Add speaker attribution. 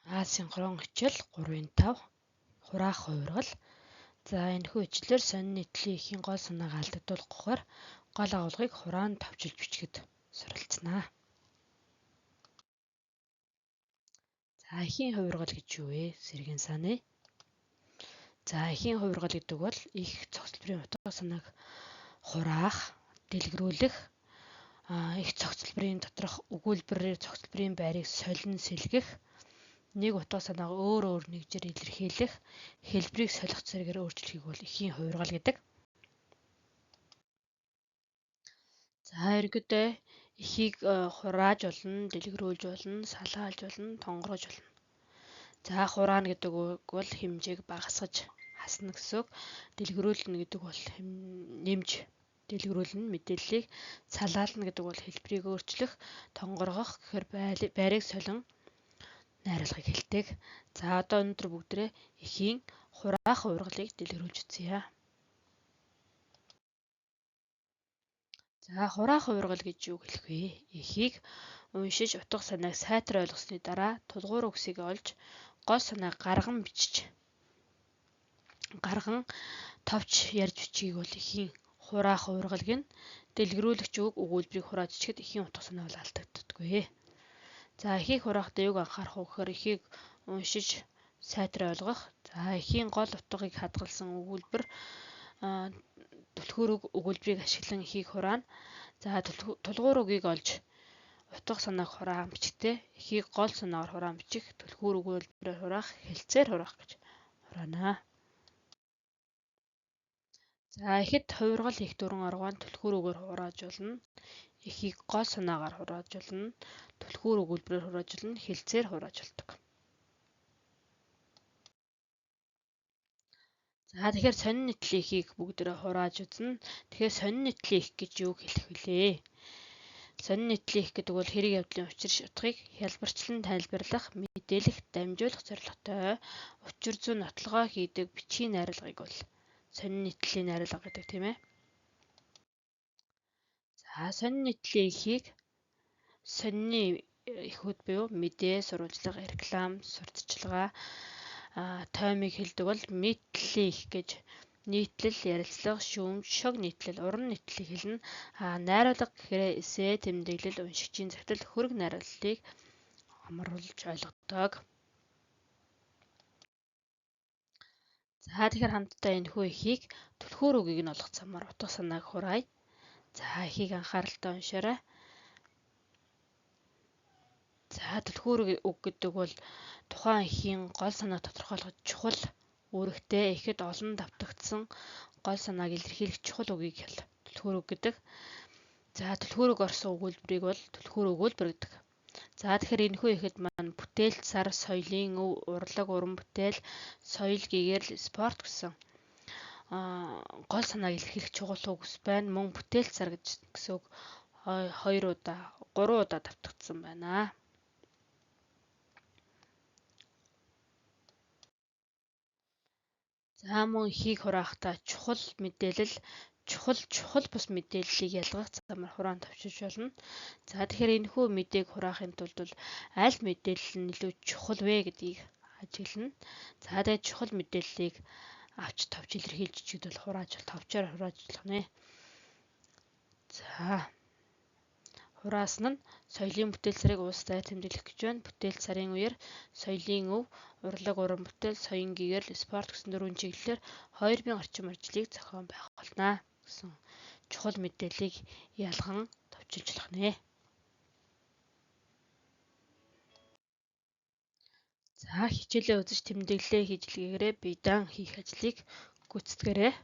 Speaker 1: Асинхрон хичээл 3.5 хураах хувиргал. За энэхүү хичээлээр сонин нийтлэлийн эхийн гол санааг алдагдуулах гэхээр гол агуулгыг хураанд товчилж бичихэд суралцнаа. За эхийн хувиргал гэж юу вэ? Сэргийн санаа. За эхийн хувиргал гэдэг бол их цогцлборын утга санааг хураах, дэлгэрүүлэх, их цогцлборын доторх өгүүлбэрээр цогцлборын байрыг солин сэлгэх, нэг утга санааг өөр нэгжээр илэрхийлэх, хэлбэрийг солих зэрэгээр өөрчлөхийг бол эхийн хувиргал гэдэг. За ерөнхийдөө эхийг хурааж болно, дэлгэрүүлж болно, салгаалж болно, тонгоргож болно. За хураана гэдэг үг бол хэмжээг багасгаж хасна гэсэн үг. Дэлгэрүүлнэ гэдэг бол нэмж дэлгэрүүлнэ мэдээллийг, салгаална гэдэг бол хэлбэрийг өөрчлөх, тонгоргох гэхээр байрыг солин найруулгыг хэлдэг. За одоо өнөөдөр бүгдээ эхийн хураах хувиргалыг дэлгэрүүлж үзье. За хураах хувиргал гэж юу хэлэх вэ? Эхийг уншиж утга санааг сайтар ойлгосны дараа тулгуур үгсийг олж гол санааг гарган товч ярьж бичгийг бол эхийн хураах хувиргал гэнэ. Дэлгэрүүлэгч үг өгүүлбэрийг хурааж ичгэд эхийн утга санаа бол алдагддаггүй. За эхийг хураахтаа юг анхаарах вэ гэхээр эхийг уншиж сайтар ойлгох. За эхийн гол утгыг хадгалсан өгүүлбэр түлхүүр үг өгүүлбэрийг ашиглан эхийг хураана. За тулгуур үгийг олж утга санааг хураан бичгтээ эхийг гол санаагаар хураан бичих, түлхүүр өгүүлбэрээр хураах, хэлцээр хураах гэж хураана. За эхэд хувиргал хийх дөрвөн аргууд түлхүүр үгээр хурааж болно. Эхийг гол санаагаар хурааж болно, түлхүүр өгүүлбэрээр хурааж болно, хэлцээр хурааж болдог. За тэгэхээр сонин нийтлэлийн эхийг бүгдээрээ хурааж үзнэ. Тэгэхээр сонин нийтлэлийн их гэж юу хэлэх вүлээ? Сонин нийтлэлийн их гэдэг бол хэрэг явдлын учир шалтгаыг хялбарчлан тайлбарлах, мэдээлэх, дамжуулах зорилготой учир зүйн нотлогоо хийдэг бичгийн найруулгыг бол сонин нийтлэлийн найруулга гэдэг тийм ээ. За сонин нийтлэлийн эхийг сонины эхүүд буюу мэдээ, сурвалжлага, реклам, сурталчилгаа, тоймыг хэлдэг бол нийтлэлийн их гэж нийтлэл, ярилцлага, шүүмж, шог нийтлэл, уран нийтлэлийг хэлнэ. Найруулга гэхээр эссе, тэмдэглэл, уншигчийн захидал, хөрөг найрууллыг амруулж ойлгодог. За тэгэхээр хамтдаа энэхүү эхийг түлхүүр үгийг нь олох замаар утга санааг хураая. За эхийг анхааралтай уншаарай. За түлхүүр үг гэдэг бол тухайн эхийн гол санааг тодорхойлоход чухал үүрэгтэй ихэд олон давтагдсан гол санааг илэрхийлэх чухал үгийг түлхүүр үг гэдэг. За түлхүүр үг орсон өгүүлбэрийг бол түлхүүр өгүүлбэр гэдэг. За тэгэхээр энэхүү ихэд маань бүтээл, сар, соёлын өв, урлаг, уран бүтээл, соёл, гэгэрл, спорт гэсэн гол санааг илэрхийлэх чухал үгс байна. Мөн бүтээл, сар гэсэн үг 2 удаа, 3 удаа давтагдсан байна. За мөн эхийг хураахтаа чухал мэдээлэл, чухал бус мэдээллийг ялгах замаар хураан товчилж болно. За тэгэхээр энэхүү мэдээг хураахын тулд аль мэдээлэл нь илүү чухал вэ гэдгийг ажиглана. За тэгээд чухал мэдээллийг авч товч илэрхийлж чигд бол товчоор хурааж болох нэ. За хураасан нь соёлын бүтээл сарыг уустай тэмдэглэх гэж байна. Бүтээл сарын үеэр соёлын өв, урлаг, уран бүтээл, соён, гэгэрл, спорт гэсэн 4 чиглэлээр 2000 орчим ажлыг зохион байгуулах болно гэсэн чухал мэдээллийг ялган товчилж болох нэ. За хичээлээ үзэж тэмдэглэлээ хийж илгээгээрэй. Биедан хийх ажлыг гүйцэтгэгээрэй.